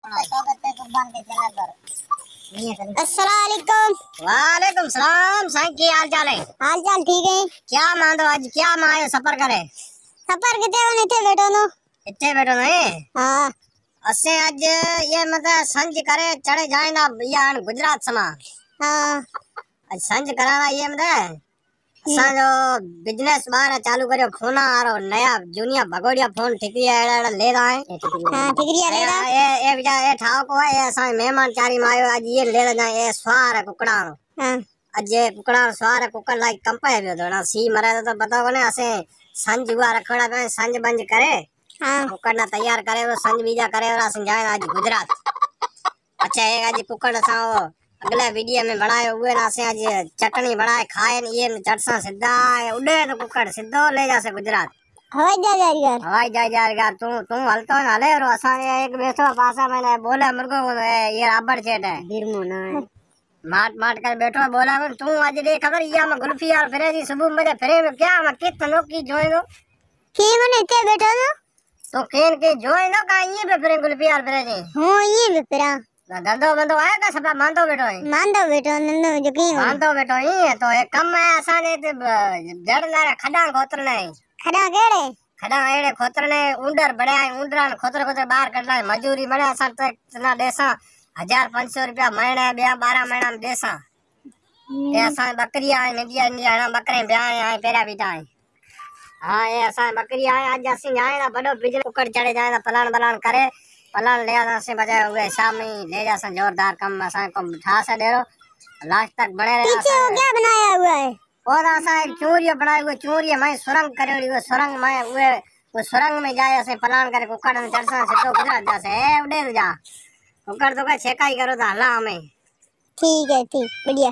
अस्सलामुअलैकुम। वालेकुम सलाम। साईं की हाल चाल है? हाल चाल ठीक है। क्या मांदो आज क्या माए सफर करे? सफर किते होने थे बैठो नो। इत्ते बैठो नहीं? हाँ असे आज ये मतलब संज करे चढ़े जाए ना यान गुजरात समा। हाँ आज संज कराना ये मतलब असा जो बिजनेस बार चालू करियो फोन आरो नया जूनिया भगोड़िया फोन ठिकरिया एड़ा ले रहा है। हाँ ठिकरिया ले रहा ये बिचा ये ठाव को है असा मेहमान चारी मायो आज ये ले रहा ये स्वार है कुकड़ा। हाँ आज ये कुकड़ा स्वार है कुकड़ लाइक कंपा है दोना सी मरे तो बताओ ने असे संज हुआ रखड़ा पे संज बंज करे। हाँ कुकड़ ना तैयार करे वो संज बीजा करे और असन जाए आज गुजरात। अच्छा एक आज कुकड़ सा अगले वीडियो में बनाए हुए ना से आज चटनी बनाए खाए ये चटसा सीधा उड़े तो कुकड़ सीधो ले जासे गुजरात। हवाई जहाज यार। हवाई जहाज यार तू हलतो ना ले और असा एक बैठो पासा मैंने बोले मुर्गो ये राबड़ चेट है बिरमो ना माट माट कर बैठो बोला मैं तू आज दे खबर या मैं गुल्फी यार फिरे जी सुबह मुझे फिरे में क्या मैं कितनो की जोई दो के मने इते बैठो नो तो केन के जोई नो का ये पे फिरे गुल्फी यार फिरे जी। हां ये भी फिरा धंधो बंदो आया का सब मानतो बैठो है मानदो बैठो नंदो जो की मानतो बैठो ही है तो एक कम है असा ने जड़ ना खडा खोतरने खड़ा केड़े खडा एड़े खोतरने उंडर बड़े आए उंडरा खोतर खोतर बाहर कढला मजूरी बड़े असा तना देसा 1500 रुपया महीने 12 महीना में देसा ये असा बकरी आए नदिया नदिया बकरे ब्याह आए पेरा बीटा आए। हाँ ये असा बकरी आए आज असी जाए ना बड़ो बिजली कुकड़ चढ़े जाए ना पलान बलान करे पलान ले आना से बजाय हुए शाम में ले जा सन जोरदार कम असा को बिठा से डेरो लास्ट तक बने रहे। पीछे वो क्या बनाया हुआ है? और असा एक चूरिया बनाए हुए चूरिया मैं सुरंग करेड़ी हुए सुरंग में हुए वो सुरंग में जाए असे पलान करे कुकड़ में चढ़सा सीधो गुजरात जा से उड़े जा कुकड़ तो का छेकाई करो तो हला हमें। ठीक है ठीक बढ़िया।